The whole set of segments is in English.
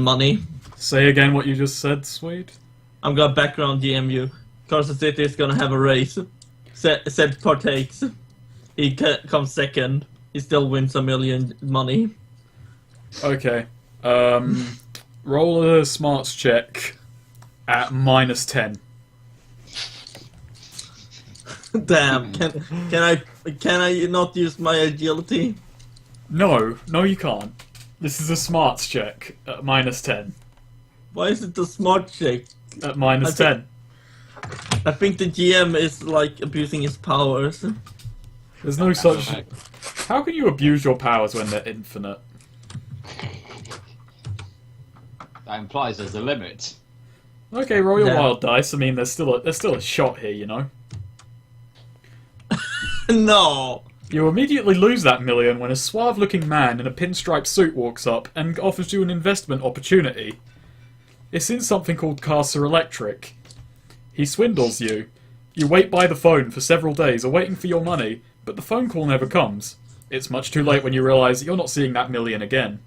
money. Say again what you just said, Swede. I'm gonna background DM you. Carson City is gonna have a race. Said partakes. He comes second. He still wins $1 million money. Okay. Roll a smarts check at -10. Damn. Can I not use my agility? No, you can't. This is a smarts check at -10. Why is it a smart check? At -10. I think the GM is like abusing his powers. There's no such... How can you abuse your powers when they're infinite? That implies there's a limit. Okay, roll your No. wild dice. I mean, there's still a shot here, you know. No! You immediately lose that million when a suave-looking man in a pinstripe suit walks up and offers you an investment opportunity. It's in something called Carcer Electric. He swindles you. You wait by the phone for several days, awaiting for your money, but the phone call never comes. It's much too late when you realise you're not seeing that million again.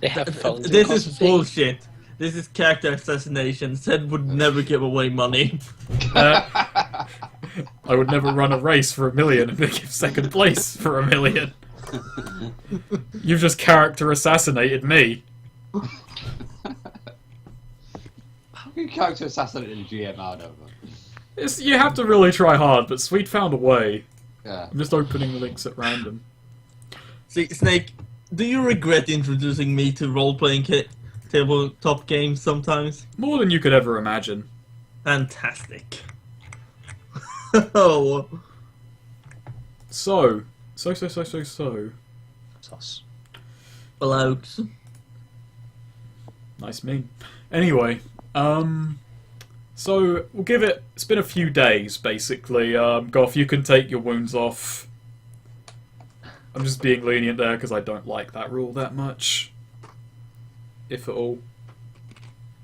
They have phones. This is bullshit. This is character assassination. Said would never give away money. I would never run a race for $1 million and give second place for $1 million. You've just character assassinated me. How can you character assassinate a GM out of it? You have to really try hard, but Sweet found a way. Yeah. I'm just opening the links at random. See, Snake, do you regret introducing me to role-playing tabletop games sometimes? More than you could ever imagine. Fantastic. Oh. So. Sus. Blokes. Nice meme. Anyway, so we'll give it. It's been a few days, basically. Goff, you can take your wounds off. I'm just being lenient there because I don't like that rule that much, if at all.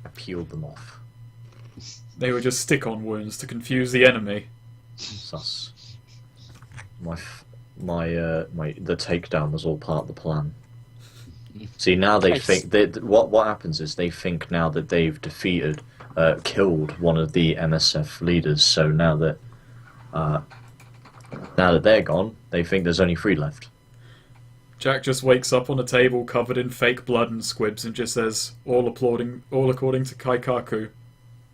I peeled them off. They were just stick-on wounds to confuse the enemy. Sus. The takedown was all part of the plan. See, now they think that what happens is they think now that they've defeated, killed one of the MSF leaders. So now that they're gone, they think there's only 3 left. Jack just wakes up on a table covered in fake blood and squibs and just says, "All according to Kaikaku."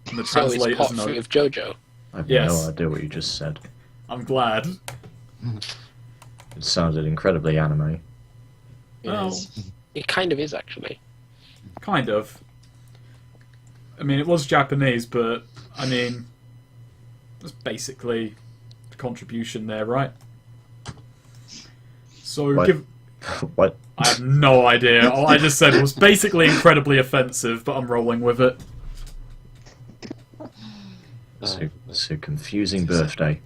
And the So it's translator's pot note. free of JoJo. I have Yes. no idea what you just said. I'm glad. It sounded incredibly anime. Well, It kind of is, actually. kind of. I mean, it was Japanese, but I mean, that's basically the contribution there, right? So What? give. What? I have no idea. All I just said was basically incredibly offensive, but I'm rolling with it. So confusing birthday.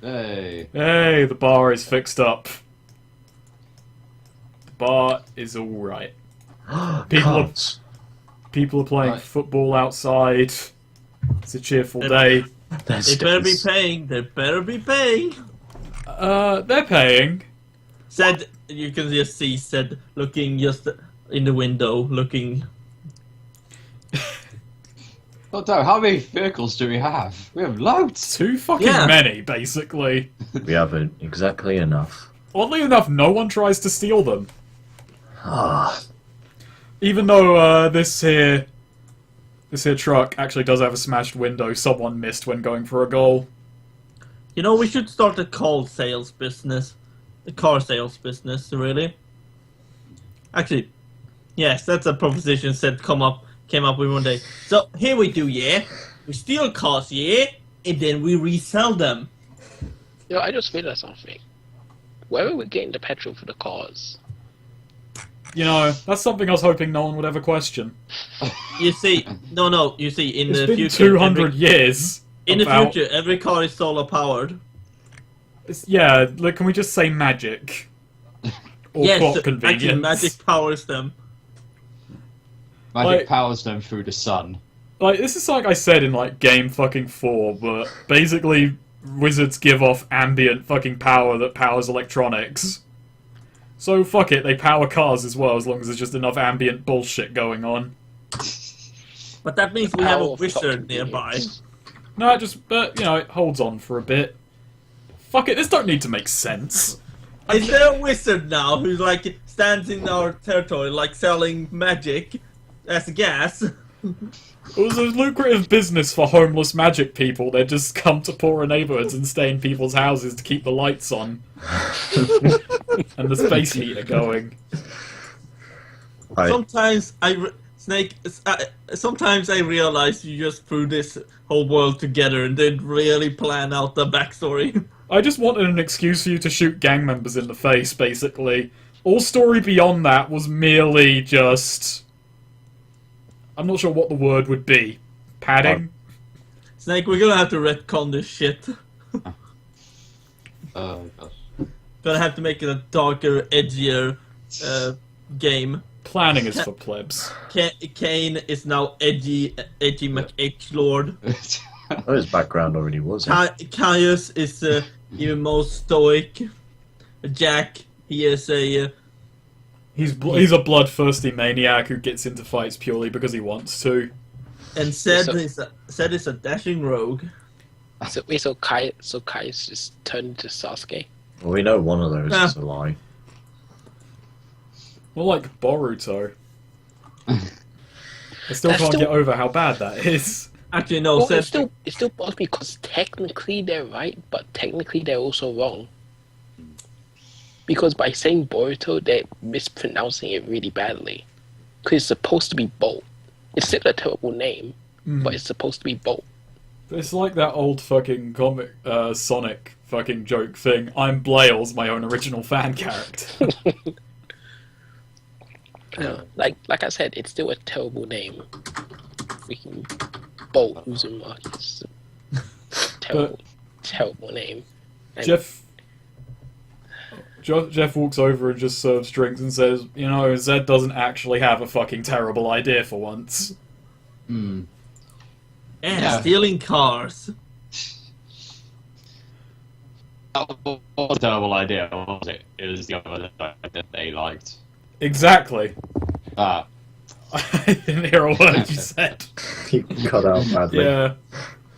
Hey. Hey, the bar is fixed up. The bar is alright. Cards. People are playing Right. football outside. It's a cheerful day. They better be paying. They better be paying. They're paying. Said, you can just see, said, looking just in the window, looking. Oh, no, how many vehicles do we have? We have loads! Too fucking Yeah. many, basically. We haven't exactly enough. Oddly enough, no one tries to steal them. Ah, Even though this here truck actually does have a smashed window someone missed when going for a goal. You know, we should start a car sales business. A car sales business, really. Actually, yes, that's a proposition said came up with one day. So, here we do, yeah? We steal cars, yeah? And then we resell them. You know, I just realized something. Where are we getting the petrol for the cars? You know, that's something I was hoping no one would ever question. You see, you see, in It's the been future... 200 years. In the about- future, every car is solar powered. Yeah, like, can we just say magic? Or Yes, plot actually, convenience. magic powers them. Magic Like- powers them through the sun. Like, this is like I said in, like, Game fucking 4, but basically wizards give off ambient fucking power that powers electronics. So fuck it, they power cars as well, as long as there's just enough ambient bullshit going on. But that means we have a Power of wizard fucking nearby. idiots. No, but it holds on for a bit. Fuck it, this don't need to make sense. Is there a wizard now who like stands in our territory, like selling magic as gas? It was a lucrative business for homeless magic people. They just come to poorer neighborhoods and stay in people's houses to keep the lights on. And the space heater going. Sometimes sometimes I realize you just threw this whole world together and didn't really plan out the backstory. I just wanted an excuse for you to shoot gang members in the face, basically. All story beyond that was merely just... I'm not sure what the word would be. Padding? Snake, we're gonna have to retcon this shit. Oh gosh. Gonna have to make it a darker, edgier game. Planning is for plebs. Kane is now edgy McH-Lord. Oh, his background already was. Caius is even more stoic. Jack, he is a... He's a bloodthirsty maniac who gets into fights purely because he wants to. and Zed is a dashing rogue. So Caius just turned into Sasuke. Well, we know one of those is a lie. More like Boruto. I still can't get over how bad that is. Actually, no, Well, Zed... it still bothers me because technically they're right, but technically they're also wrong. Because by saying Boruto, they're mispronouncing it really badly. Because it's supposed to be Bolt. It's still a terrible name, but it's supposed to be Bolt. It's like that old fucking comic Sonic fucking joke thing. I'm Blails, my own original fan character. Like I said, it's still a terrible name. Freaking Bolt Uzumaki is a terrible name. And Jeff walks over and just serves drinks and says, you know, Zed doesn't actually have a fucking terrible idea for once. Hmm. And stealing cars. That was a terrible idea, was it? It was the other that they liked. Exactly. Ah. I didn't hear a word you said. He cut out badly. Yeah,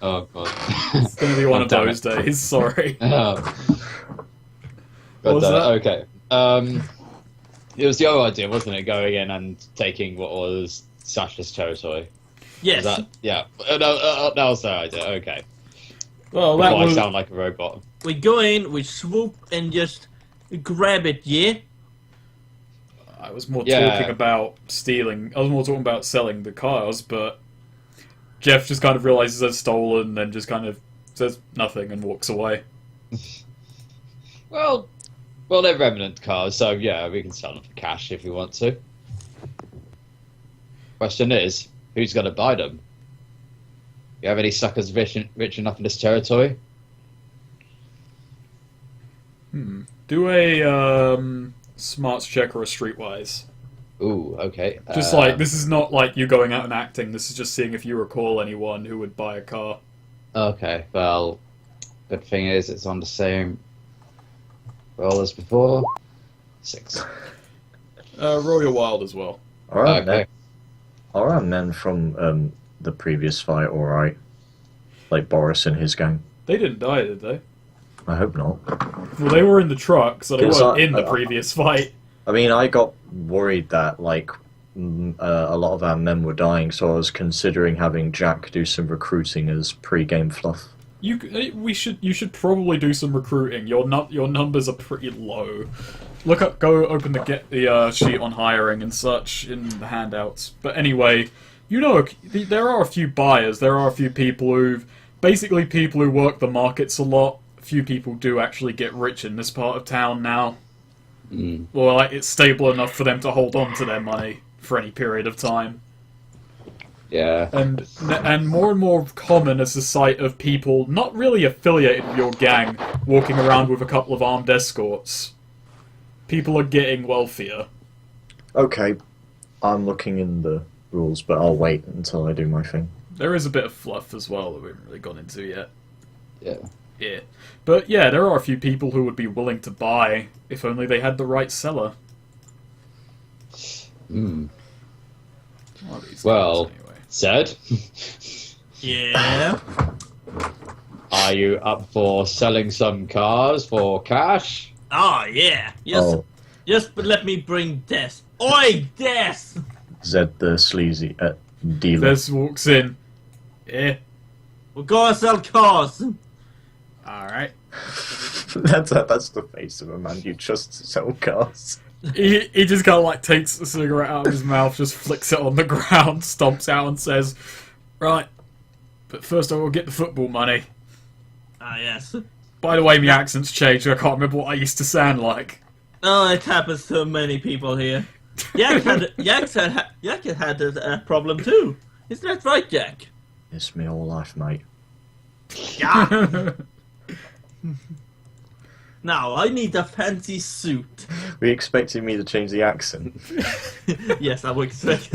Oh god. it's gonna be one of Damn those it. days, sorry. But, What was that? Okay. It was the other idea, wasn't it? Going in and taking what was Sasha's territory. Yes. Was that, yeah. That was their idea. Okay. Well, Before that I was... sound like a robot. We go in, we swoop, and just grab it, yeah? I was more Yeah. talking about stealing. I was more talking about selling the cars, but Jeff just kind of realizes they're stolen and just kind of says nothing and walks away. Well, they're remnant cars, so yeah, we can sell them for cash if we want to. Question is, who's going to buy them? You have any suckers rich enough in this territory? Do a smarts check or a streetwise. Ooh, okay. Just like, this is not like you going out and acting, this is just seeing if you recall anyone who would buy a car. Okay, well, good thing is it's on the same roll as before. 6. Roll your wild as well. Alright, Okay. Are our men from the previous fight alright? Like Boris and his gang? They didn't die, did they? I hope not. Well, they were in the truck, so they Yes, weren't in the previous fight. I mean, I got worried that, like, a lot of our men were dying, so I was considering having Jack do some recruiting as pre-game fluff. You should probably do some recruiting. Your numbers are pretty low. Go open the sheet on hiring and such in the handouts. But anyway, you know, there are a few buyers. There are a few people who work the markets a lot. A few people do actually get rich in this part of town now. Well, like, it's stable enough for them to hold on to their money for any period of time. Yeah. And more common is the sight of people not really affiliated with your gang walking around with a couple of armed escorts. People are getting wealthier. Okay, I'm looking in the rules, but I'll wait until I do my thing. There is a bit of fluff as well that we haven't really gone into yet. Yeah. Yeah. But yeah, there are a few people who would be willing to buy if only they had the right seller. Hmm. What are these Well, guys anyway? Zed, Yeah. are you up for selling some cars for cash? Oh, yeah. Yes. Oh, Just let me bring Des. Oi, Des! Zed the sleazy dealer. Des walks in. Yeah. We're gonna sell cars. Alright. That's the face of a man you trust to sell cars. He just kind of like takes the cigarette out of his mouth, just flicks it on the ground, stomps out and says, "Right, but first I will get the football money." Ah, yes. By the way, my accent's changed. I can't remember what I used to sound like. Oh, it happens to many people here. Yak had a problem too. Isn't that right, Jack? It's me whole life, mate. Yeah. Now, I need a fancy suit. Were you expecting me to change the accent? Yes, I would expect.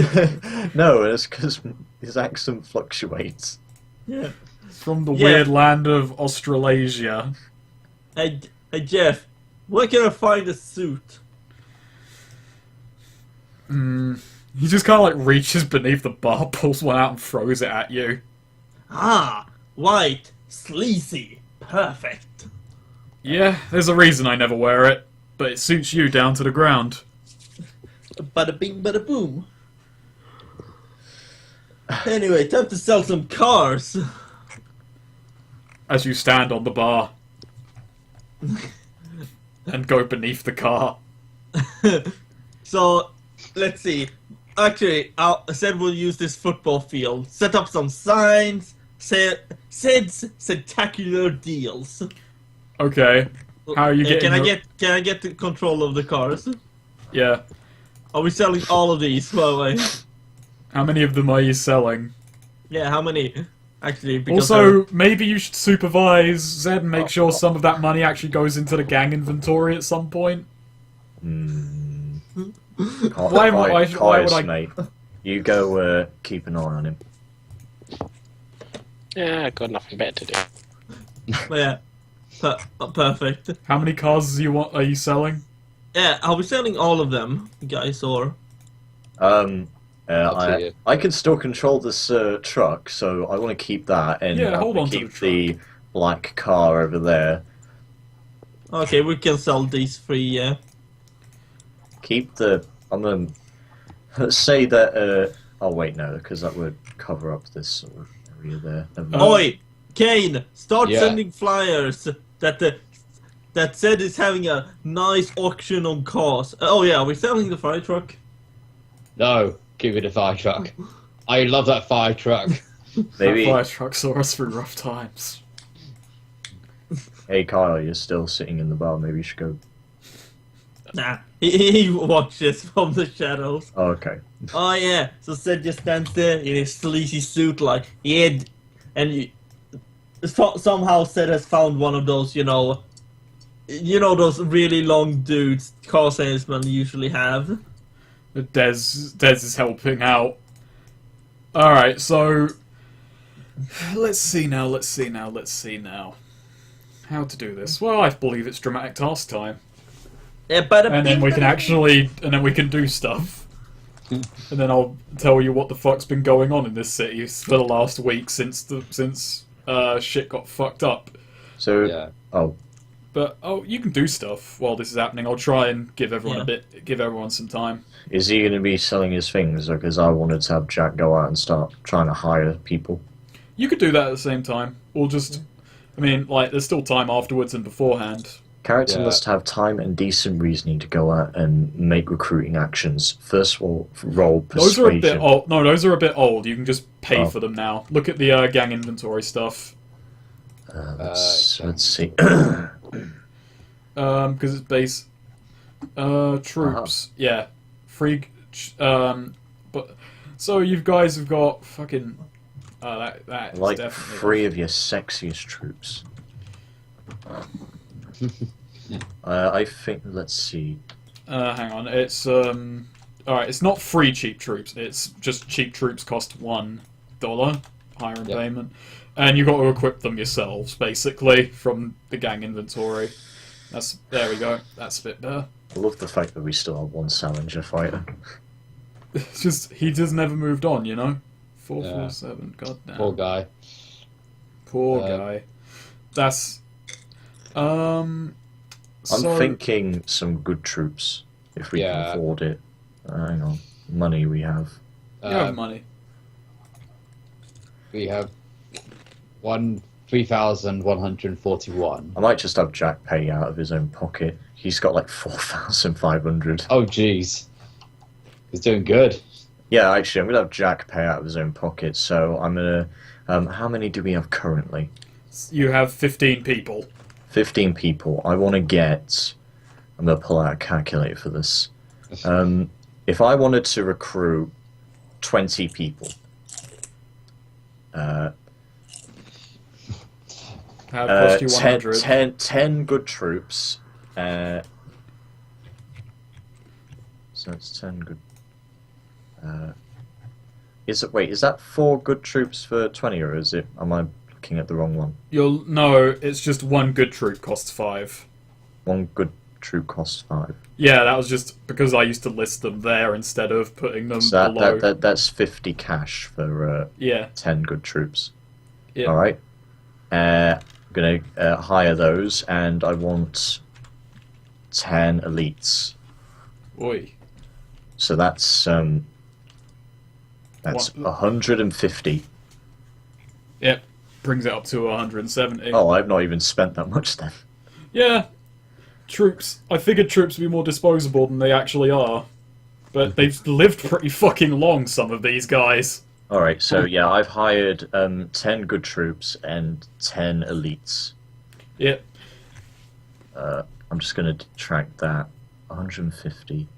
No, it's because his accent fluctuates. Yeah. From the Yeah. weird land of Australasia. Hey, Jeff, where can I find a suit? He just kind of like reaches beneath the bar, pulls one out and throws it at you. Ah, white, sleazy, perfect. Yeah, there's a reason I never wear it, but it suits you down to the ground. Bada bing, bada boom. Anyway, time to sell some cars. As you stand on the bar and go beneath the car. So, let's see. Actually, I said we'll use this football field. Set up some signs. Said spectacular deals. Okay, how are you getting? Can I get the control of the cars? Yeah. Are we selling all of these? By the way. How many of them are you selling? Yeah, how many? Actually, because Also, maybe you should supervise Zed and make sure some of that money actually goes into the gang inventory at some point. Why would I- Mate. You go keep an eye on him. Yeah, I got nothing better to do. yeah, perfect. How many cars are you selling? Yeah, are we selling all of them, guys, or? I can still control this truck, so I want to keep that, and Yeah, I hold want on to to keep the the black car over there. Okay, we can sell these three. Yeah. Keep the. Let's say that. Oh wait, no, because that would cover up this sort of area there. Never mind. Oi, Kane! Start Yeah. sending flyers that said it's having a nice auction on cars. Oh yeah, are we selling the fire truck? No, give me the fire truck. I love that fire truck. Maybe. That fire truck saw us through rough times. Hey Kyle, you're still sitting in the bar. Maybe you should go. Nah, he watches from the shadows. Oh, okay. Oh yeah, so Sid just stands there in his sleazy suit, like somehow Sid has found one of those, those really long dudes car salesmen usually have. Des is helping out. Alright, so let's see now. How to do this? Well, I believe it's dramatic task time. Yeah, but And then we can do stuff. And then I'll tell you what the fuck's been going on in this city for the last week since shit got fucked up. So. Yeah. Oh. But you can do stuff while this is happening. I'll try and give everyone give everyone some time. Is he going to be selling his things? Because I wanted to have Jack go out and start trying to hire people. You could do that at the same time, or just, there's still time afterwards and beforehand. Character Yeah. must have time and decent reasoning to go out and make recruiting actions. First of all, roll persuasion. Those are a bit old. No, those are a bit old. You can just pay Oh. for them now. Look at the gang inventory stuff. Let's see. Because it's base troops. Yeah, free. But so you guys have got fucking. That is Like definitely 3 of your sexiest troops. I think. Let's see. Hang on. It's all right. It's not free cheap troops. It's just cheap troops cost $1 higher in Yep. payment. And you got to equip them yourselves, basically, from the gang inventory. There we go. That's a bit better. I love the fact that we still have one Salinger fighter. It's just, he just never moved on, you know? 447, Yeah. goddamn. Poor guy. Poor guy. That's... I'm thinking some good troops, if we can afford it. Hang on. Money we have. You have money. We have 3,141. I might just have Jack pay out of his own pocket. He's got like 4,500. Oh, jeez. He's doing good. Yeah, actually, I'm going to have Jack pay out of his own pocket, so I'm going to... how many do we have currently? You have 15 people. 15 people. I want to get... I'm going to pull out a calculator for this. If I wanted to recruit 20 people... How cost you 100? 10 good troops. So it's 10 good... is that 4 good troops for 20, or is it... Am I looking at the wrong one? No, it's just 1 good troop costs 5. 1 good troop costs 5. Yeah, that was just because I used to list them there instead of putting them So below. that's 50 cash for 10 good troops. Yeah. Alright. I'm going to hire those, and I want 10 elites. Oi. So that's 150. Yep. Brings it up to 170. Oh, I've not even spent that much then. Yeah. Troops. I figured troops would be more disposable than they actually are. But they've lived pretty fucking long, some of these guys. Alright, so yeah, I've hired 10 good troops and 10 elites. Yep. I'm just going to detract that. 150.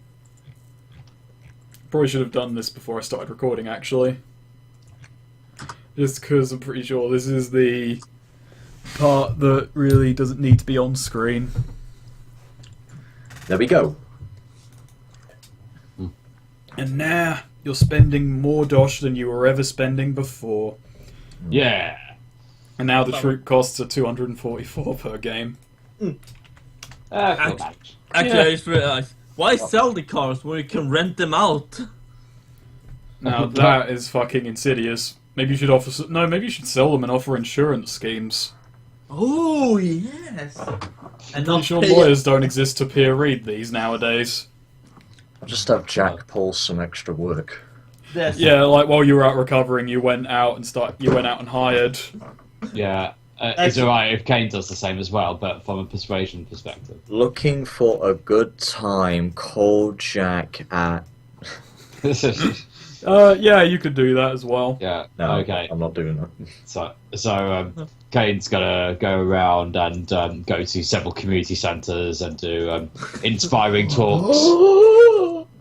Probably should have done this before I started recording, actually. Just because I'm pretty sure this is the part that really doesn't need to be on screen. There we go. And now you're spending more dosh than you were ever spending before. Yeah. And now the troop costs are 244 per game. Actually, I just realized, why sell the cars where you can rent them out? Now that is fucking insidious. Maybe you should offer... No, maybe you should sell them and offer insurance schemes. Oh, yes. And I'm sure lawyers don't exist to peer read these nowadays. I'll just have Jack pull some extra work. Yeah, like while you were out recovering, you went out and hired. Yeah. It's alright if Kane does the same as well, but from a persuasion perspective. Looking for a good time, call Jack at... Yeah, you could do that as well. Yeah. No, Okay. I'm not doing that. So Kane's gonna go around and go to several community centres and do inspiring talks.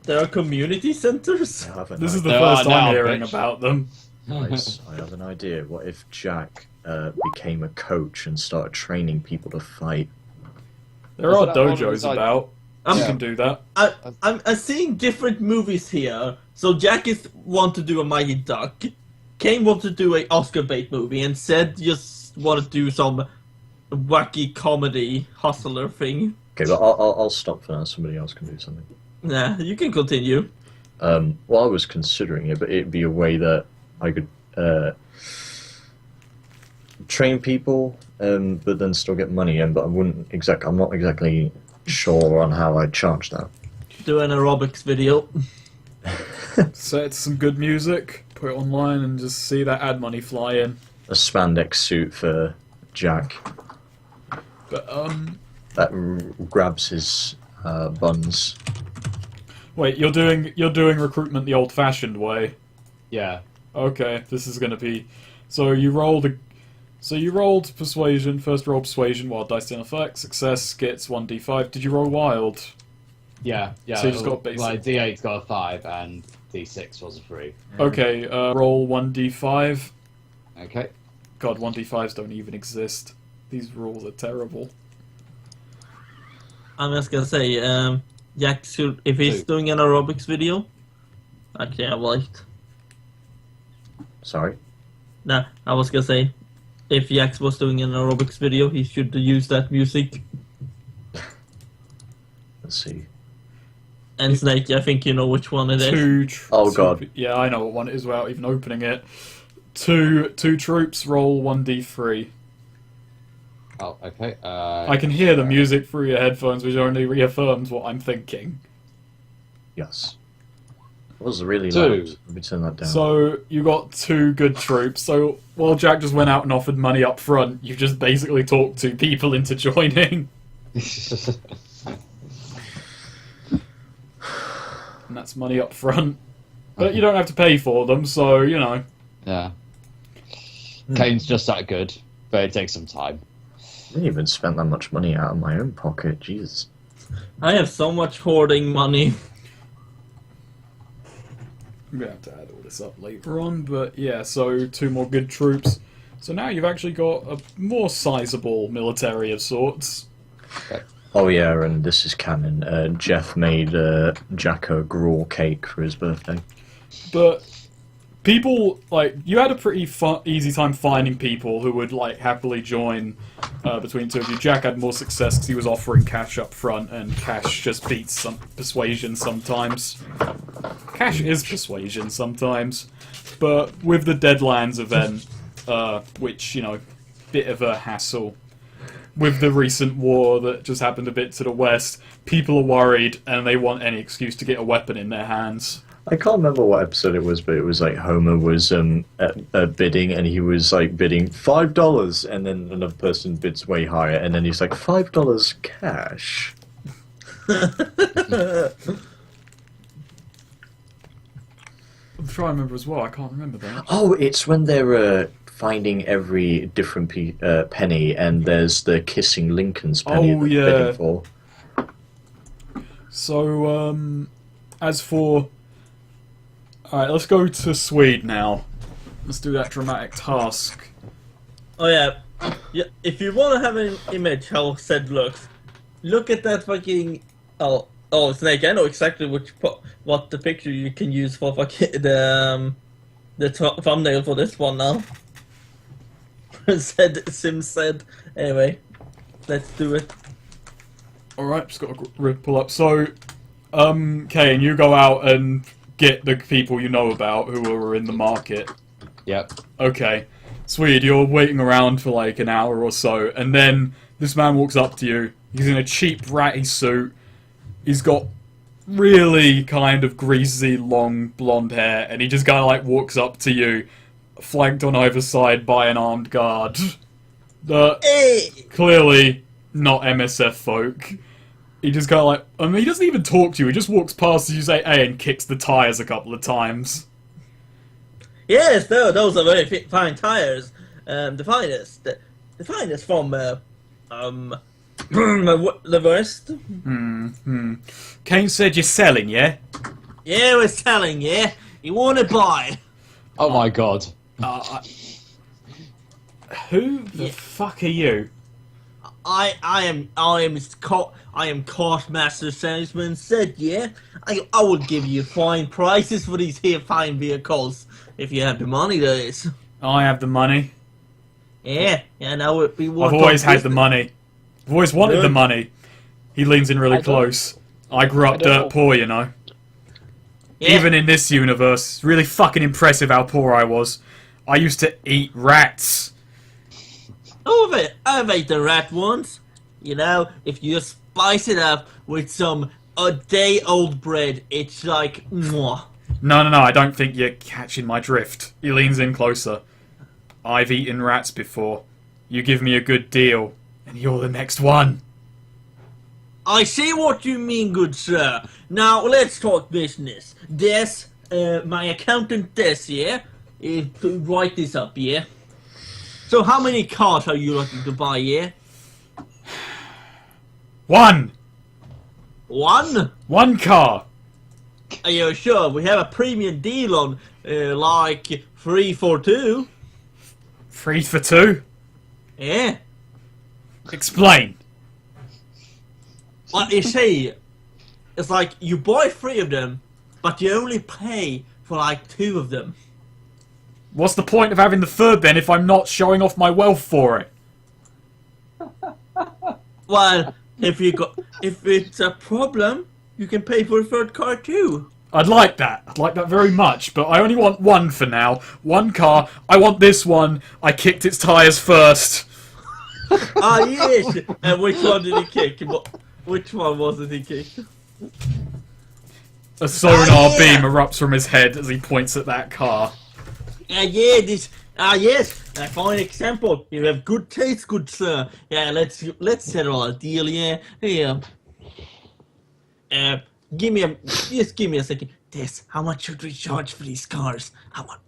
There are community centers? This is the There first are now, time hearing bitch. about them. Nice. I have an idea. What if Jack became a coach and started training people to fight? There are Isn't that one of dojos his ideas? about. You Yeah. can do that. I'm seeing different movies here. So Jack want to do a Mighty Duck. Kane wants to do a Oscar bait movie, and Sid just want to do some wacky comedy hustler thing. Okay, but I'll stop for now. Somebody else can do something. Nah, you can continue. Well, I was considering it, but it'd be a way that I could train people, but then still get money in. But I'm not exactly sure on how I'd charge that. Do an aerobics video. Set some good music, put it online, and just see that ad money fly in. A spandex suit for Jack But that grabs his buns. wait, you're doing recruitment the old-fashioned way. Yeah. Okay, this is gonna be. So you rolled persuasion. First roll persuasion. Wild dice in effect. Success gets 1d5. Did you roll wild? Yeah. So you just got basic. Like D8's got a 5 and D6 was a 3. Okay, roll 1d5. Okay. God, 1d5s don't even exist. These rules are terrible. I'm just gonna say, Jack should, if he's doing an aerobics video, actually I liked. Sorry. Nah, I was gonna say, if Jax was doing an aerobics video, he should use that music. Let's see. And Snake, I think you know which one it is. Oh, God. Yeah, I know what one it is without even opening it. Two troops, roll 1d3. Oh, okay. I can hear the music through your headphones, which only reaffirms what I'm thinking. Yes. It was really 2. loud. Let me turn that down. So, you got 2 good troops. So, while Jack just went out and offered money up front, you just basically talked 2 people into joining. And that's money up front. But you don't have to pay for them, so, you know. Yeah. Kane's just that good, but it takes some time. I didn't even spend that much money out of my own pocket. Jesus. I have so much hoarding money. I'm going to have to add all this up later on, but yeah, so 2 more good troops. So now you've actually got a more sizable military of sorts. Oh yeah, and this is canon. Jeff made Jack a graw cake for his birthday. But people, like, you had a pretty easy time finding people who would, like, happily join between the 2 of you. Jack had more success because he was offering cash up front, and cash just beats some persuasion sometimes. Cash is persuasion sometimes. But with the Deadlands event, which, you know, bit of a hassle. With the recent war that just happened a bit to the west, people are worried and they want any excuse to get a weapon in their hands. I can't remember what episode it was, but it was like Homer was bidding, and he was like bidding $5, and then another person bids way higher, and then he's like $5 cash. I'm trying to remember as well. I can't remember that. Oh, it's when they're finding every different penny, and there's the kissing Lincoln's penny Oh, that yeah. they're bidding for. So, as for... Alright, let's go to Swede now. Let's do that dramatic task. Oh yeah. Yeah. If you want to have an image how Zed looks, look at that fucking. Oh, Snake. I know exactly what the picture you can use for fucking the thumbnail for this one now. Sim said. Anyway, let's do it. Alright, just got to pull up. So, Kane, you go out and get the people you know about who are in the market. Yep. Okay. Swede, you're waiting around for like an hour or so, and then this man walks up to you. He's in a cheap, ratty suit. He's got really kind of greasy, long, blonde hair, and he just kind of like walks up to you, flanked on either side by an armed guard. Hey! Clearly not MSF folk. He just kind of like... I mean, he doesn't even talk to you. He just walks past as you say, hey, and kicks the tyres a couple of times. Yes, those are very fine tires. The finest from the West. Kane said you're selling, yeah? Yeah, we're selling. Yeah, you want to buy? Oh my god. Who the fuck are you? I am Cost Master Salesman. Said yeah. I will give you fine prices for these here fine vehicles if you have the money. That is. I have the money. Yeah. No, we want. I've always had the money. I've always wanted the money. He leans in really close. I grew up dirt poor, you know. Yeah. Even in this universe, it's really fucking impressive how poor I was. I used to eat rats. Oh, I've ate the rat once. You know, if you spice it up with some a day old bread, it's like mwah. No, I don't think you're catching my drift. He leans in closer. I've eaten rats before. You give me a good deal, and you're the next one. I see what you mean, good sir. Now let's talk business. Des, my accountant Des, yeah? Write this up, yeah? So how many cars are you looking to buy, yeah? One! One car! Are you sure? We have a premium deal on, like, 3 for 2. 3 for 2? Yeah. Explain. What you see, it's like you buy 3 of them, but you only pay for like 2 of them. What's the point of having the third then if I'm not showing off my wealth for it? Well, if it's a problem, you can pay for a third car too. I'd like that. I'd like that very much, but I only want one for now. One car. I want this one. I kicked its tyres first. Ah, yes! And which one did he kick? Which one was it he kicked? A sonar beam erupts from his head as he points at that car. Yes, a fine example. You have good taste, good sir. Yeah, let's settle a deal, yeah. Yeah. Give me a second. Des, how much should we charge for these cars? How much?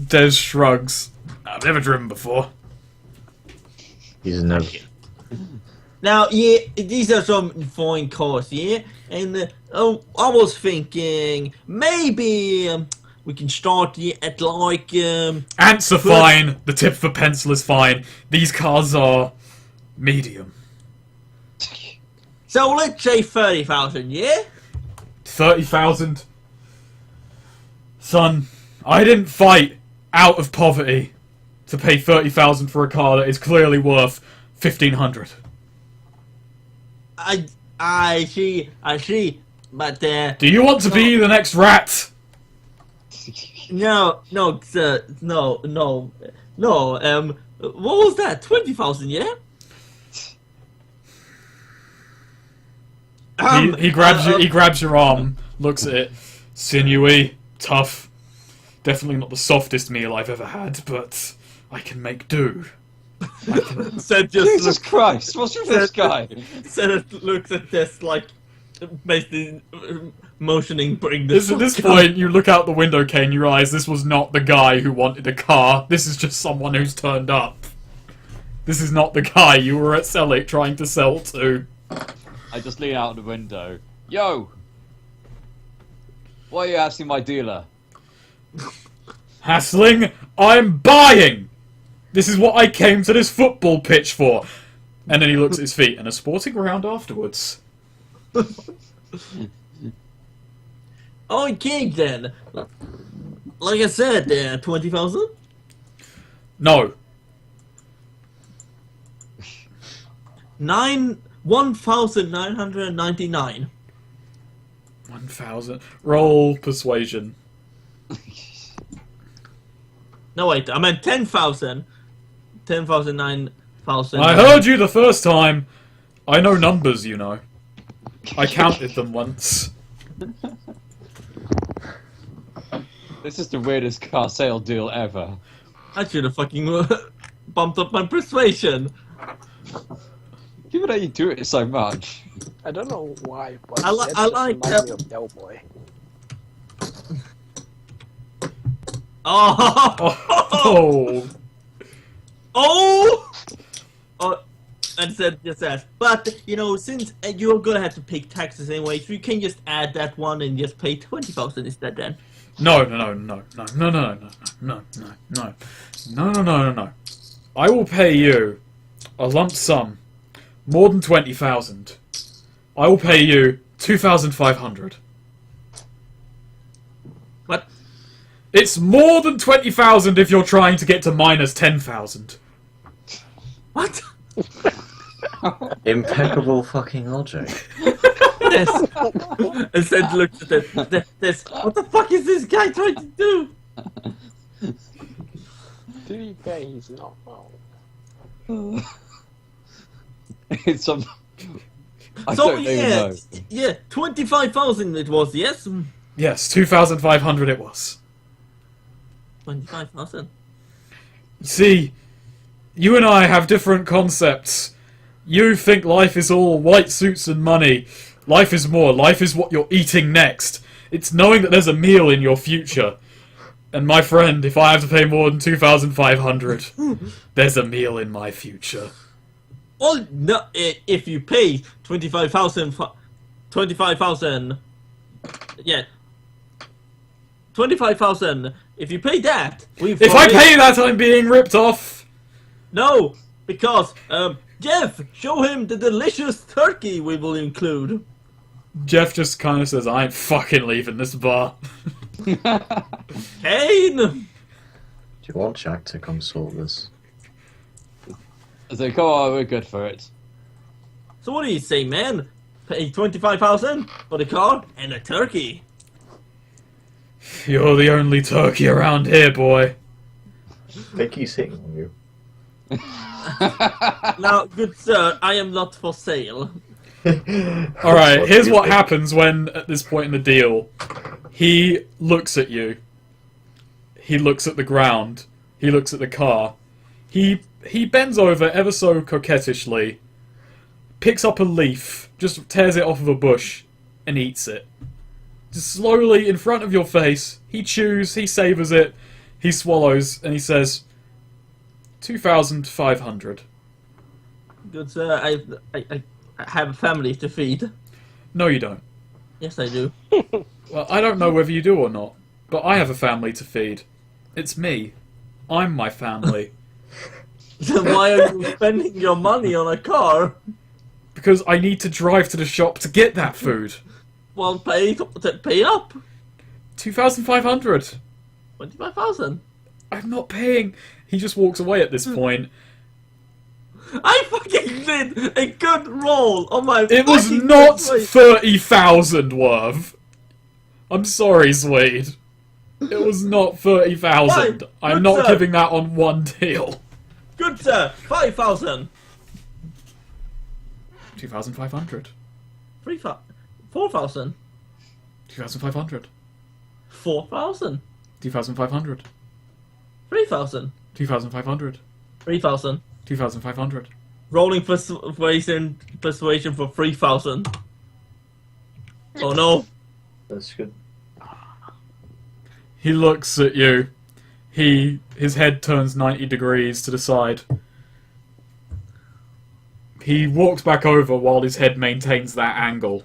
Des shrugs. I've never driven before. He's never. Now, yeah, these are some fine cars, yeah? And, I was thinking, maybe, we can start at, like, Ants are fine. The tip of a pencil is fine. These cars are medium. So let's say 30,000, yeah? 30,000? Son, I didn't fight out of poverty to pay 30,000 for a car that is clearly worth 1,500. I see, but, Do you want to be the next rat? no, sir, no, what was that, 20,000, yeah? He grabs your arm, looks at it. Sinewy, tough. Definitely not the softest meal I've ever had, but I can make do. Jesus Christ, what's with this guy? Senate looks at this like basically motioning, bring this. At this point, you look out the window, Kane, you realise this was not the guy who wanted a car. This is just someone who's turned up. This is not the guy you were at Selic trying to sell to. I just lean out the window. Yo! Why are you asking my dealer? Hassling, I'm buying! This is what I came to this football pitch for. And then he looks at his feet and a sporting round afterwards. Okay then. Like I said, 20,000? No. 1,999. 1,000. Roll persuasion. No wait, I meant 10,000. 10,000, 9,000. I heard you the first time. I know numbers, you know. I counted them once. This is the weirdest car sale deal ever. I should have fucking bumped up my persuasion. Given that you do it so much. I don't know why, but I like reminds me of Del Boy. Oh! And said just ask. But you know, since you're gonna have to pay taxes anyway, so you can just add that one and just pay 20,000 instead. Then. No. I will pay you a lump sum, more than 20,000. I will pay you 2,500. What? It's more than 20,000 if you're trying to get to minus 10,000. What? Impeccable fucking logic. This. And said, looked at it. This. What the fuck is this guy trying to do? To be fair, he's not wrong. It's some. I So don't even know. yeah, 25,000 it was. Yes, Yes, 2,500 it was. 25,000. See, you and I have different concepts. You think life is all white suits and money. Life is more. Life is what you're eating next. It's knowing that there's a meal in your future. And my friend, if I have to pay more than 2,500, there's a meal in my future. Well, no, if you pay 25,000, 25,000, yeah, 25,000. If you pay that, If I pay that, I'm being ripped off. No, because Jeff, show him the delicious turkey we will include. Jeff just kind of says, I ain't fucking leaving this bar. Kane! you want Jack to come sort this? So come on, we're good for it. So what do you say, man? Pay 25,000 for the car and a turkey. You're the only turkey around here, boy. Vicky's hitting on you. Now, good sir, I am not for sale. Alright, here's what happens when, at this point in the deal, he looks at you. He looks at the ground. He looks at the car. He bends over ever so coquettishly, picks up a leaf, just tears it off of a bush, and eats it. Just slowly, in front of your face, he chews, he savours it, he swallows, and he says, 2,500. Good sir, I have a family to feed. No, you don't. Yes, I do. Well, I don't know whether you do or not, but I have a family to feed. It's me. I'm my family. Then why are you spending your money on a car? Because I need to drive to the shop to get that food. Well, pay up. 2,500. 25,000. I'm not paying. He just walks away at this point. I fucking did a good roll on my. It was fucking not persuasion. 30,000 worth. I'm sorry, Swede. It was not 30,000. Fine. I'm Good, not sir. giving that on one deal. Good sir, 5,000. 2,500. 4,000. 2,500. 4,000. 2,500. 3,000. 2,500. 3,000. 2,500. Rolling persuasion for 3,000. Oh no. That's good. He looks at you. His head turns 90 degrees to the side. He walks back over while his head maintains that angle.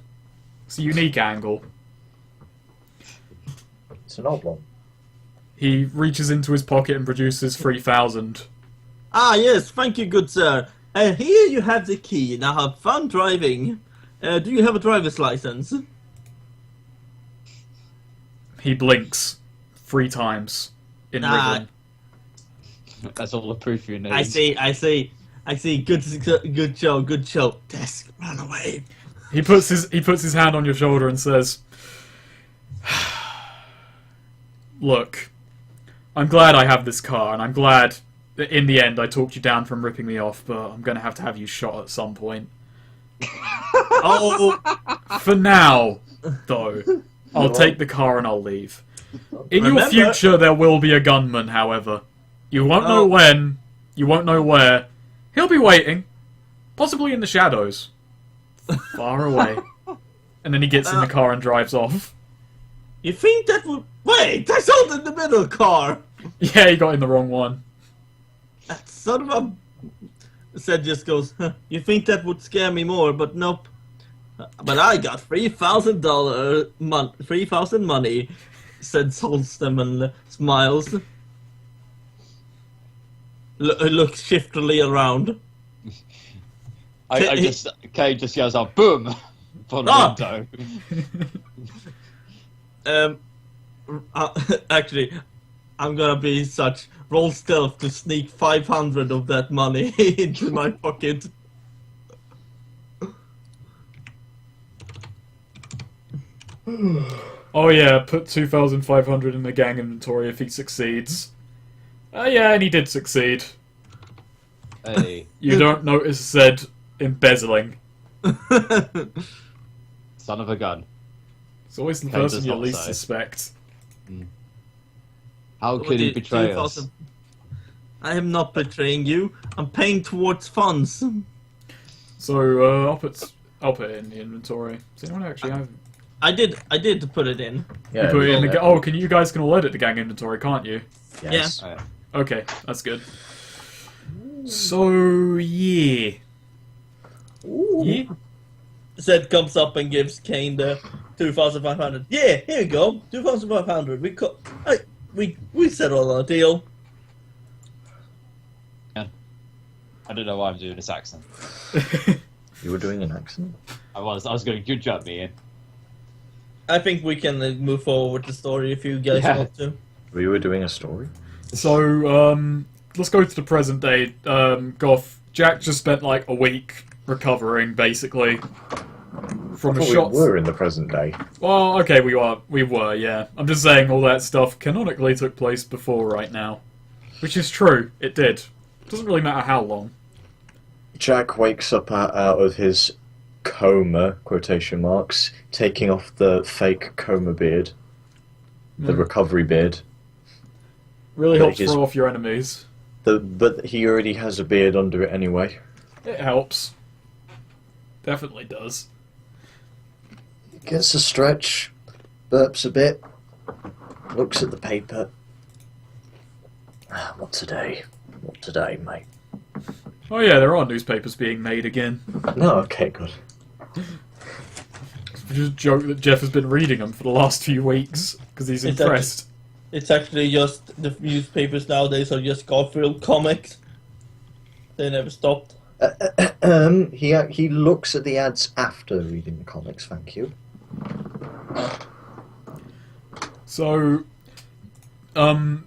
It's a unique angle. It's an odd one. He reaches into his pocket and produces 3,000. Ah yes, thank you, good sir. Here you have the key. Now have fun driving. Do you have a driver's license? He blinks 3 times in rhythm. That's all the proof you need. I see. Good show. Desk, run away. He puts his hand on your shoulder and says, "Look, I'm glad I have this car, and I'm glad that in the end I talked you down from ripping me off, but I'm going to have you shot at some point. Oh, For now, though, I'll take the car and I'll leave. In your Remember- future, there will be a gunman, however. You won't know Oh. when, you won't know where. He'll be waiting, possibly in the shadows, far away." And then he gets in the car and drives off. you think that would... Wait, that's all in the middle car. Yeah, he got in the wrong one. That son of a... Said just goes, huh, you think that would scare me more, but nope. But I got $3,000 3,000 money, said Solstem and smiles. Looks shiftily around. Kay just yells out, boom! For the Ah! window. Actually, I'm gonna be such roll stealth to sneak 500 of that money into my pocket. Oh yeah, put 2,500 in the gang inventory if he succeeds. Yeah, and he did succeed. Hey, You don't notice said embezzling. son of a gun. It's always the Okay, person does you not least say. suspect. How could he betray us? 2,000. I am not betraying you. I'm paying towards funds. So I'll put it in the inventory. Does anyone actually have? I did put it in. You Yeah. put it in the yeah. oh, you guys can all edit the gang inventory, can't you? Yes. Oh, yeah. Okay, that's good. So yeah. Yeah. Zed comes up and gives Kane the 2,500. Yeah, here we go. 2,500. We settled our deal. I don't know why I'm doing this accent. You were doing an accent? I was going, good job, Ian. I think we can move forward with the story if you guys Yeah. want to. We were doing a story? So, let's go to the present day. Goth, Jack just spent like a week recovering, basically, from the Well, shots. we were in the present day. Well, okay, we were, yeah. I'm just saying all that stuff canonically took place before right now. Which is true, it did. Doesn't really matter how long. Jack wakes up out of his coma, quotation marks, taking off the fake coma beard, the recovery beard. Really But helps his- throw off your enemies. But he already has a beard under it anyway. It helps. Definitely does. Gets a stretch, burps a bit, looks at the paper. What today? What today, mate? Oh yeah, there are newspapers being made again. No, okay, good. Which is a joke that Jeff has been reading them for the last few weeks, because he's It's impressed. It's actually just the newspapers nowadays are just Garfield comics. They never stopped. He looks at the ads after reading the comics. Thank you. So,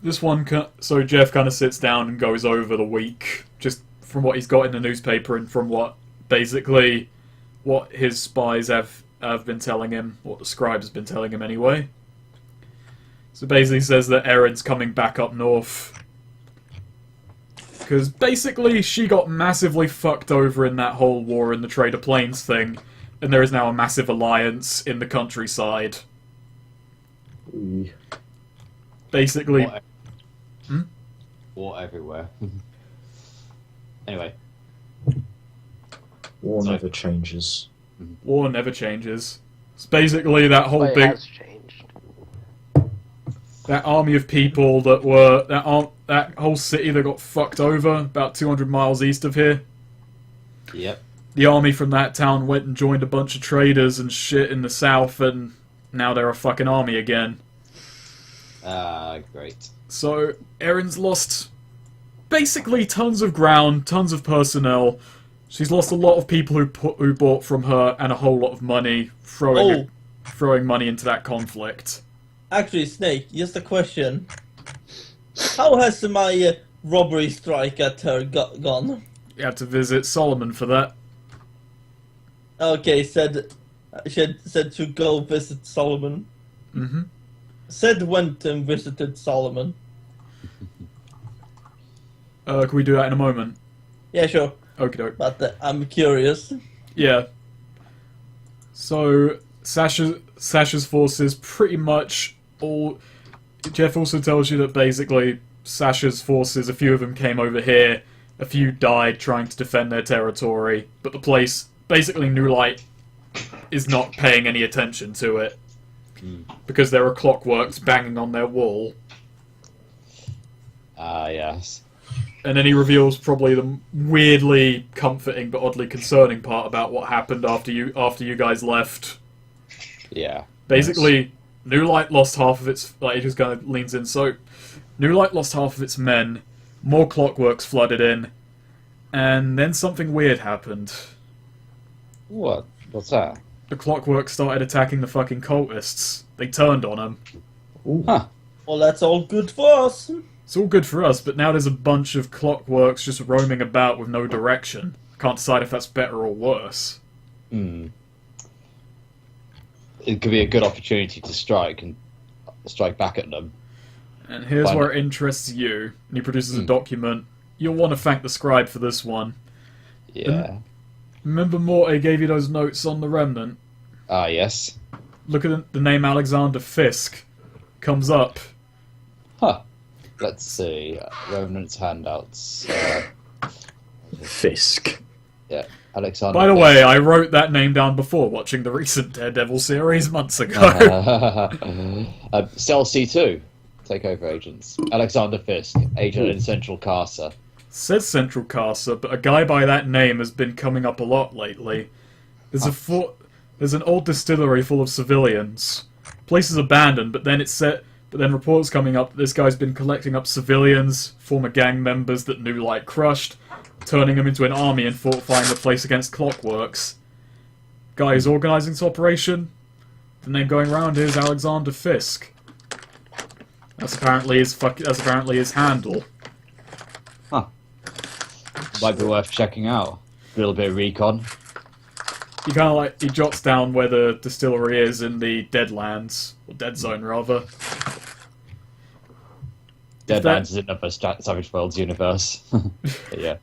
this one, so Jeff kind of sits down and goes over the week, just from what he's got in the newspaper and from what, basically, what his spies have been telling him, what the scribe has been telling him anyway. So basically says that Erin's coming back up north. Because basically she got massively fucked over in that whole war in the Trader Plains thing, and there is now a massive alliance in the countryside. Basically... War everywhere. Anyway. War Sorry. never changes. War never changes. It's basically that whole But it big... has changed. that army of people that were... that whole city that got fucked over, about 200 miles east of here. Yep. The army from that town went and joined a bunch of traders and shit in the south, and now they're a fucking army again. Great. So, Erin's lost basically tons of ground, tons of personnel. She's lost a lot of people who bought from her, and a whole lot of money, throwing money into that conflict. Actually, Snake, just a question. How has my robbery strike at her gone? You had to visit Solomon for that. Okay, she had said to go visit Solomon. Mm-hmm. Said went and visited Solomon. Can we do that in a moment? Yeah, sure. Okie doke. But I'm curious. Yeah. So, Sasha's forces pretty much all... Jeff also tells you that basically Sasha's forces, a few of them came over here, a few died trying to defend their territory, but the place, basically New Light, is not paying any attention to it. Because there are clockworks banging on their wall. Yes. And then he reveals probably the weirdly comforting but oddly concerning part about what happened after you guys left. Yeah. Basically, New Light lost half of its... Like, he just kind of leans in. So, New Light lost half of its men, more clockworks flooded in, and then something weird happened. What? What's that? The clockworks started attacking the fucking cultists. They turned on them. Huh. Well, that's all good for us. It's all good for us, but now there's a bunch of clockworks just roaming about with no direction. Can't decide if that's better or worse. It could be a good opportunity to strike back at them. And here's Fine. where it interests you. And he produces a document. You'll want to thank the scribe for this one. Yeah. Remember Morte gave you those notes on the Remnant? Yes. Look at the name Alexander Fisk. Comes up. Huh. Let's see. Remnant's handouts. Fisk. Yeah. Alexander. By the way, I wrote that name down before watching the recent Daredevil series months ago. Cell C2. Takeover agents. Alexander Fisk, agent in Central Casa. Says Central Casa, but a guy by that name has been coming up a lot lately. There's an old distillery full of civilians. Place is abandoned, but then reports coming up that this guy's been collecting up civilians, former gang members that New Light crushed, turning them into an army and fortifying the place against clockworks. Guy who's organising this operation, the name going around is Alexander Fisk. That's apparently his handle. Might be worth checking out. A little bit of recon. He kind of like, he jots down where the distillery is in the Deadlands, or Dead Zone rather. Deadlands is another Savage Worlds universe. Yeah.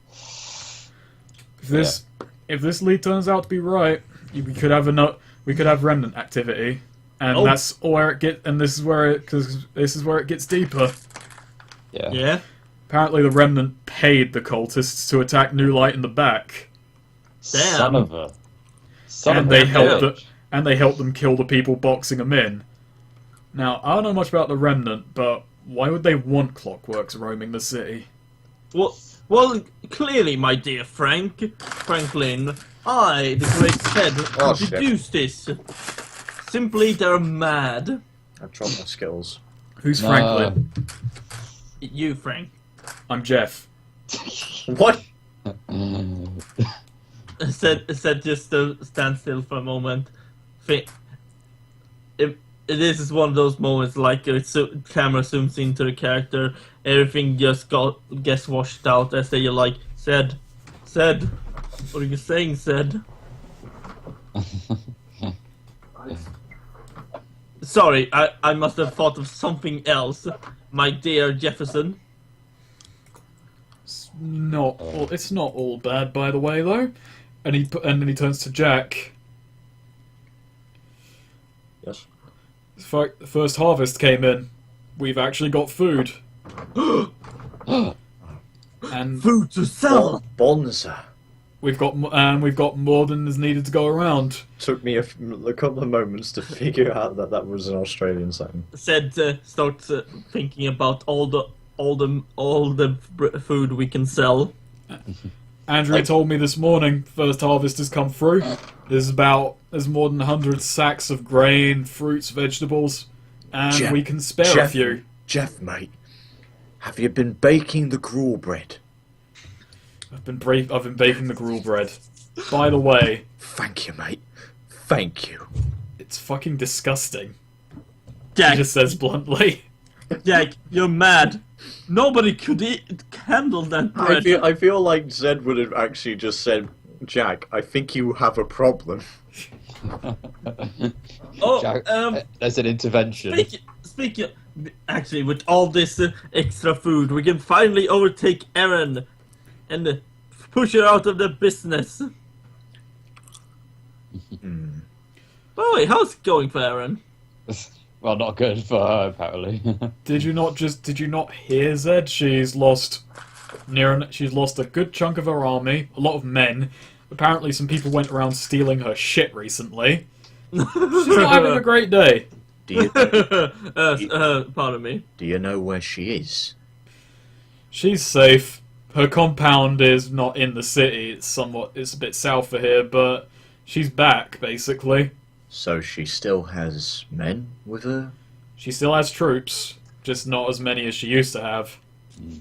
If this lead turns out to be right, we could have remnant activity, and that's where it get. And this is where it gets deeper. Yeah. Yeah. Apparently, the remnant paid the cultists to attack New Light in the back, Son of a. and they helped them kill the people boxing them in. Now, I don't know much about the remnant, but why would they want clockworks roaming the city? Well, clearly, my dear Franklin, I, the great Ted, deduced this. Simply, they're mad. I dropped my skills. Who's Franklin? You, Frank. I'm Jeff. What? Said just to stand still for a moment. This is one of those moments like camera zooms into the character, everything just gets washed out as you're like, said, what are you saying, said? Sorry, I must have thought of something else, my dear Jefferson. It's not all bad, by the way, though. And then he turns to Jack. Yes. The first harvest came in. We've actually got food. And Food to sell. Bonza. we've got more than is needed to go around. Took me a couple of moments to figure out that was an Australian saying. Said start thinking about all the food we can sell. Andrea told me this morning, first harvest has come through. There's more than 100 sacks of grain, fruits, vegetables, and we can spare a few. Jeff, mate, have you been baking the gruel bread? I've been baking the gruel bread. By the way, thank you, mate. Thank you. it's fucking disgusting. Jack, He just says bluntly. Jack, you're mad. Nobody could handle that bread. I feel like Zed would have actually just said, Jack, I think you have a problem. Oh, Jack, there's an intervention. Speaking. Actually, with all this extra food, we can finally overtake Erin and push her out of the business. Boy, how's it going for Erin? Well, not good for her, apparently. Did you not hear, Zed? She's lost a good chunk of her army, a lot of men. Apparently some people went around stealing her shit recently. She's not having a great day. Do you pardon me. Do you know where she is? She's safe. Her compound is not in the city. It's a bit south of here, but she's back, basically. So she still has men with her? She still has troops, just not as many as she used to have.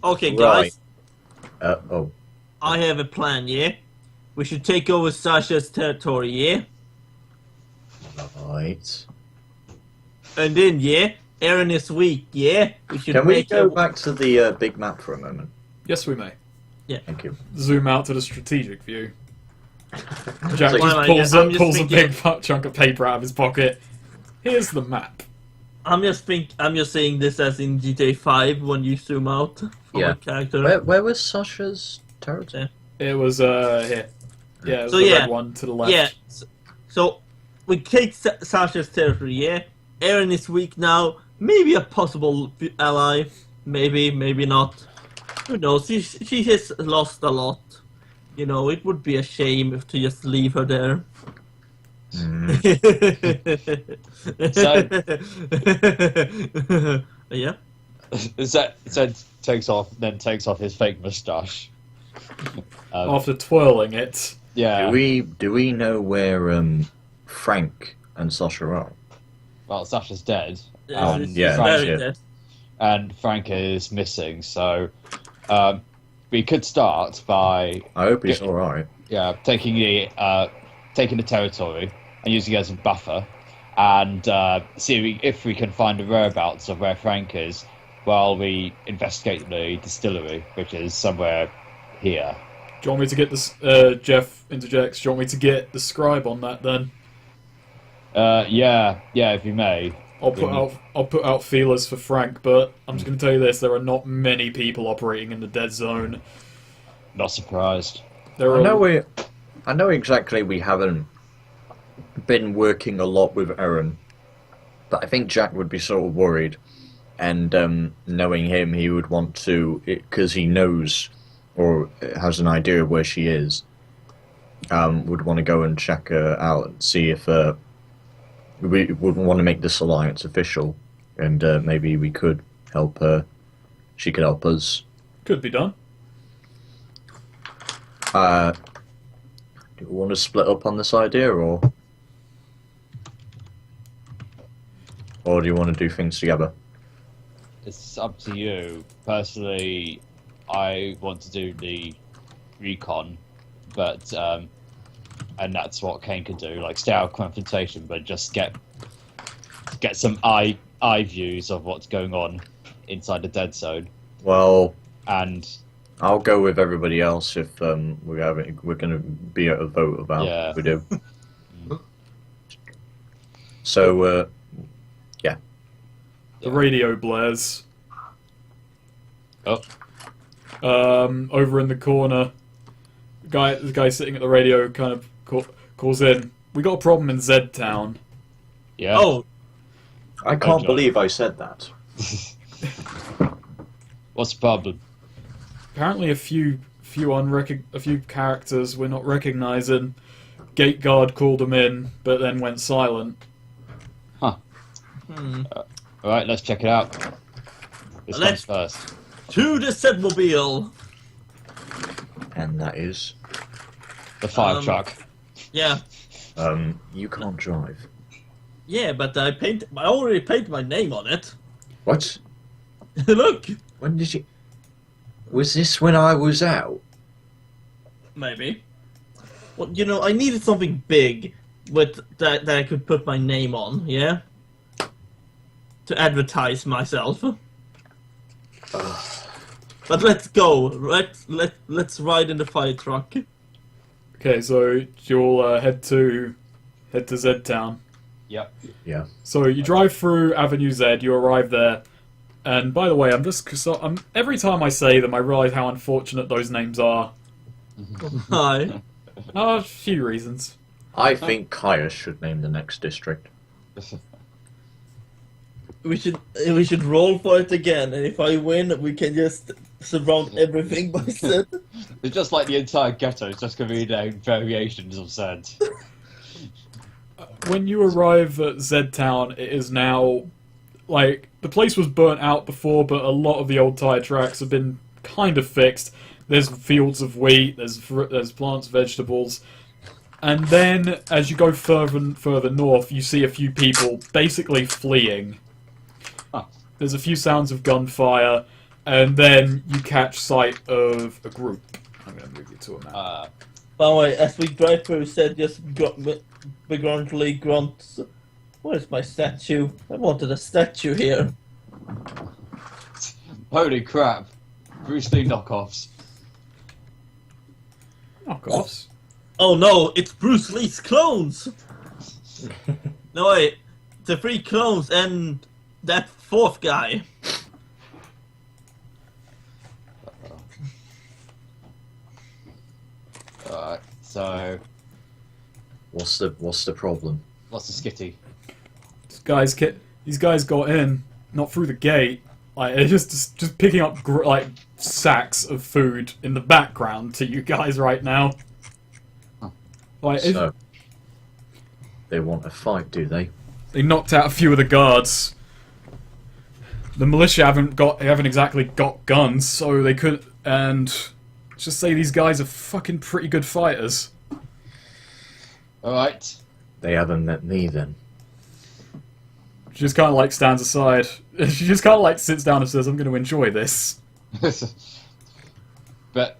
Okay, guys. Right. I have a plan, yeah? We should take over Sasha's territory, yeah? Right. And then, yeah? Erin is weak, yeah? We should Can we make go her... back to the big map for a moment? Yes, we may. Thank you. Zoom out to the strategic view. Jack Like, just I'm just pulls a thinking- big chunk of paper out of his pocket. Here's the map. I'm just saying this as in GTA 5 when you zoom out from Yeah. a character. Where was Sasha's territory? It was here. Yeah, it was So, the yeah. red one to the left. Yeah. So we take Sasha's territory, yeah? Erin is weak now. Maybe a possible ally. Maybe, maybe not. Who knows? She has lost a lot. You know, it would be a shame to just leave her there. Yeah. Zed takes off his fake moustache. After twirling it. Yeah. Do we know where Frank and Sasha are? Well, Sasha's dead. She's yeah, very yeah. dead. And Frank is missing, so we could start by I hope he's alright. taking the territory and using it as a buffer, and see if we can find the whereabouts of where Frank is, while we investigate the distillery, which is somewhere here. Do you want me to get this? Jeff interjects. Do you want me to get the scribe on that then? Yeah, if you may. I'll put out feelers for Frank, but I'm just going to tell you this: there are not many people operating in the dead zone. Not surprised. I know exactly we haven't been working a lot with Aaron, but I think Jack would be sort of worried, and knowing him, he would want to, because he knows or has an idea of where she is, would want to go and check her out and see if we would want to make this alliance official, and maybe we could help her. She could help us. Could be done. Do you want to split up on this idea, or do you want to do things together? It's up to you. Personally, I want to do the recon, but and that's what Kane can do. Like, stay out of confrontation, but just get some eye views of what's going on inside the dead zone. Well, And I'll go with everybody else if we're going to be at a vote about Yeah. what we do. So, yeah. The radio blares. Oh. Over in the corner, the guy sitting at the radio kind of calls in. We got a problem in Z Town. yeah. Oh, I can't John. believe I said that. What's the problem? Apparently, a few characters we're not recognizing. Gate guard called them in, but then went silent. All right, let's check it out. This Let's- comes first. to the Sedmobile. And that is, The fire Um, truck. Yeah, you can't drive. yeah, but I already painted my name on it. What? Look, When did you... Was this when I was out? maybe. Well, I needed something big with that I could put my name on. Yeah, to advertise myself. But let's go. Let's ride in the fire truck. Okay, so you'll head to Z Town. Yep. Yeah. So you drive through Avenue Z, you arrive there, and by the way, every time I say them, I realise how unfortunate those names are. Hi. A few reasons. I think Kaya should name the next district. We should roll for it again, and if I win, we can just surround everything by Sid. It's just like the entire ghetto. It's just going to be named variations of Zed. When you arrive at Z Town, it is now like the place was burnt out before, but a lot of the old tire tracks have been kind of fixed. There's fields of wheat, there's plants, vegetables, and then as you go further and further north, you see a few people basically fleeing. There's a few sounds of gunfire, and then you catch sight of a group. I'm going to move you to a map. By the way, as we drive through, Sid just begrudgingly grunts. Where's my statue? I wanted a statue here. Holy crap. Bruce Lee knockoffs. Knockoffs. Oh no, it's Bruce Lee's clones! No wait, the 3 clones and that 4th guy. Alright, so What's the problem? what's the skitty? These guys got in, not through the gate. Like they're just picking up sacks of food in the background to you guys right now. Like So, they want a fight, do they? they knocked out a few of the guards. The militia haven't exactly got guns, so they could. And let's just say these guys are fucking pretty good fighters. Alright. They haven't met me then. She just kind of like stands aside. She just kind of like sits down and says, "I'm going to enjoy this." But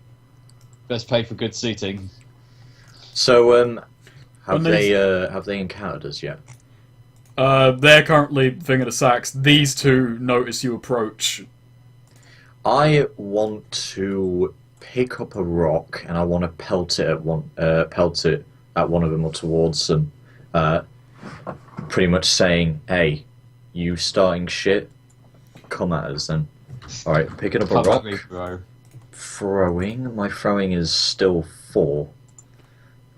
best pay for good seating. So, have When they- they encountered us yet? They're currently thinking of sacks. These two notice you approach I want to pick up a rock and I want to pelt it at one of them or towards them, pretty much saying, "Hey, you starting shit? Come at us then." All right, picking up a Come at rock. me, bro. Throwing. My throwing is still 4.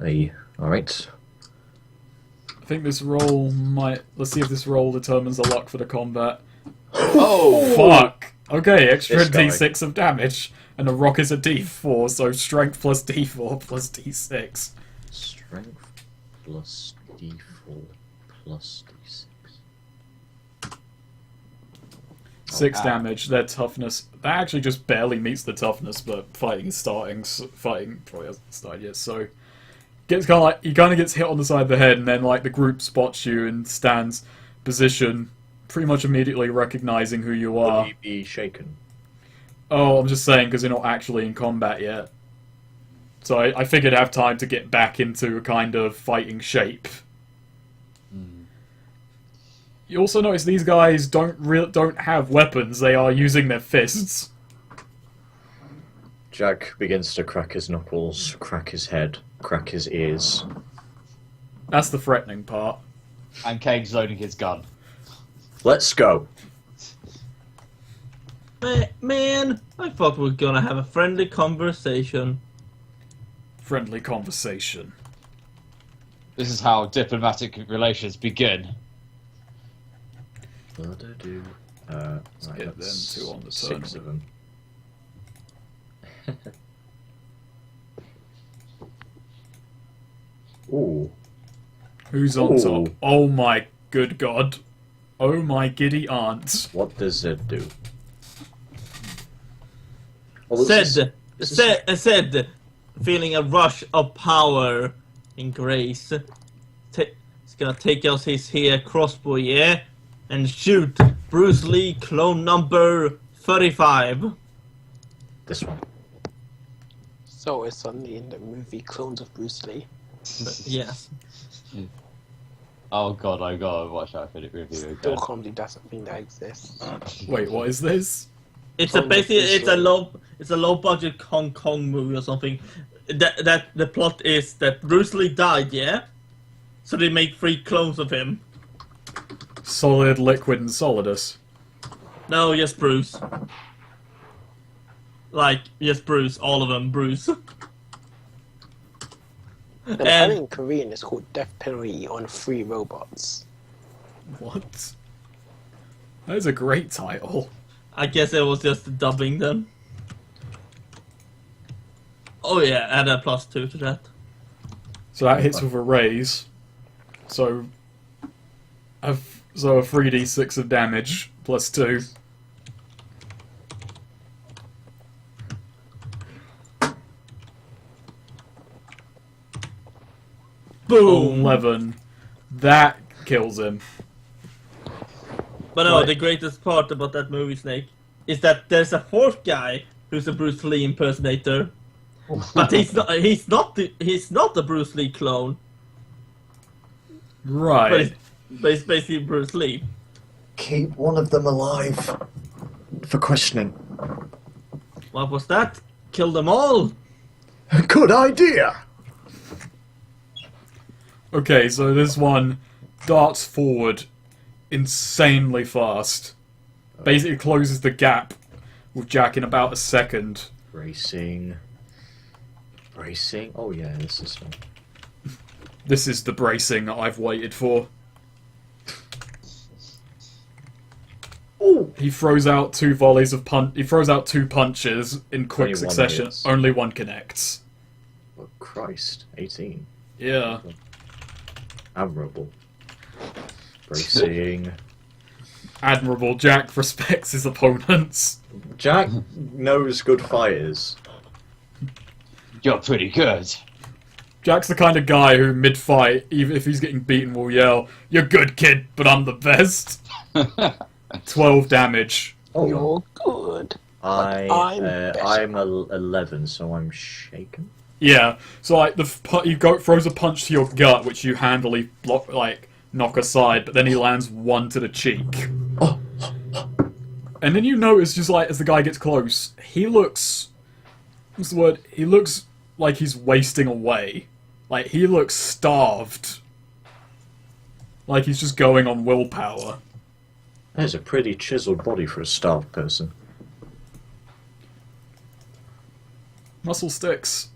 Hey, all right. I think this roll might. Let's see if this roll determines the luck for the combat. Oh! Fuck! Okay, extra This guy. d6 of damage, and the rock is a d4, so strength plus d4 plus d6. Strength plus D4 plus D6. 6 ow. damage. Their toughness. That actually just barely meets the toughness, but fighting probably hasn't started yet. So gets kind of like he kind of gets hit on the side of the head, and then like the group spots you and stands position, pretty much immediately recognizing who you Will are. you be shaken? Oh, I'm just saying because you're not actually in combat yet. So I figured I'd have time to get back into a kind of fighting shape. You also notice these guys don't have weapons; they are using their fists. Jack begins to crack his knuckles, crack his head, crack his ears. That's the threatening part. And Kane's loading his gun. Let's go. Man, I thought we were gonna have a friendly conversation. Friendly conversation. This is how diplomatic relations begin. Let's get them 2 on the turn. 6 of them. Ooh. Who's on Ooh. top? Oh my good god. Oh my giddy aunt. What does it do? Oh, this is- Said, feeling a rush of power and grace. He's gonna take out his here crossbow, yeah, and shoot Bruce Lee clone number 35. This one. So it's suddenly in the movie Clones of Bruce Lee. Yes. Oh god, I gotta watch that video review Still again. can't believe that's something that exists. Wait, what is this? It's Clone a of basically Bruce it's a low budget Hong Kong movie or something. That the plot is that Bruce Lee died, yeah. So they make 3 clones of him. Solid, liquid, and solidus. No, yes, Bruce. Like, yes, Bruce. All of them, Bruce. And And- in Korean, it's called Death Penalty on 3 Robots. What? That is a great title. I guess it was just the dubbing then. Oh yeah, add a +2 to that. So that hits with a raise. So a 3d6 of damage plus 2. Boom! 11. That kills him. But no, Right. the greatest part about that movie, Snake, is that there's a 4th guy who's a Bruce Lee impersonator. But he's not a Bruce Lee clone. But Right. it's basically Bruce Lee. Keep one of them alive. For questioning. What was that? Kill them all! Good idea! Okay, so this one darts forward insanely fast. Basically closes the gap with Jack in about a second. Bracing. Bracing. Oh yeah, this is one. This is the bracing that I've waited for. Ooh! He throws out 2 volleys of He throws out 2 punches in quick Only one succession. hits. Only one connects. Oh, Christ. 18. Yeah. Admirable. Bracing. Admirable. Jack respects his opponents. Jack knows good fighters. You're pretty good. Jack's the kind of guy who, mid-fight, even if he's getting beaten, will yell, "You're good, kid, but I'm the best." 12 damage. Oh, You're good. I'm I'm 11, so I'm shaken. Yeah, so like he throws a punch to your gut, which you handily knock aside, but then he lands 1 to the cheek. And then you notice, just like as the guy gets close, he looks... What's the word? He looks like he's wasting away. Like, he looks starved. Like he's just going on willpower. There's a pretty chiseled body for a starved person. Muscle sticks.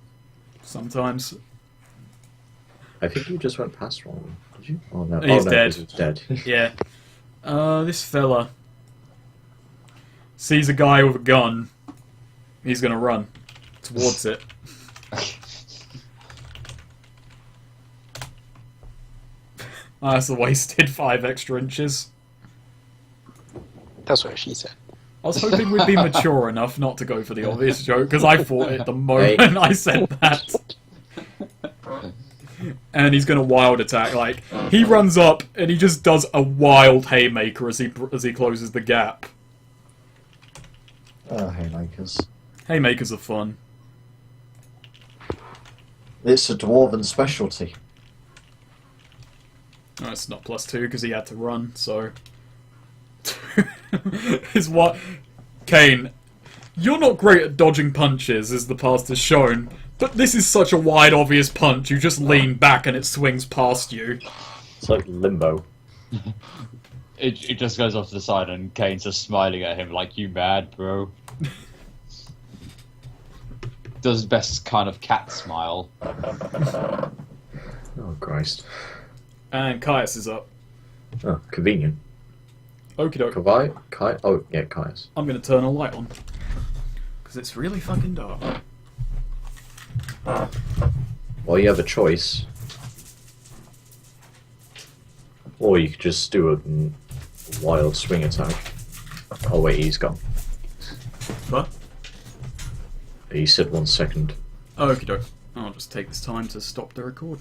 Sometimes. I think you just went past one. Did you? Oh no. He's oh, no, dead. He's dead. Yeah. This fella sees a guy with a gun. He's gonna run towards it. That's a wasted 5 extra inches. That's what she said. I was hoping we'd be mature enough not to go for the obvious joke, because I thought it the moment I said that. And he's gonna wild attack. Like, he runs up and he just does a wild haymaker as he closes the gap. Oh, haymakers. Haymakers are fun. It's a dwarven specialty. Oh, it's not +2 because he had to run, so... is what... Kane, you're not great at dodging punches, as the past has shown, but this is such a wide, obvious punch, you just lean back and it swings past you. It's like limbo. It just goes off to the side and Kane's just smiling at him like, you mad, bro? Does his best kind of cat smile. Oh, Christ. And Caius is up. Oh, convenient. Okie doke. Kai? Oh, yeah, Caius. I'm gonna turn a light on. Because it's really fucking dark. Well, you have a choice. Or you could just do a wild swing attack. Oh, wait, he's gone. What? He said 1 second. Okie doke. I'll just take this time to stop the recording.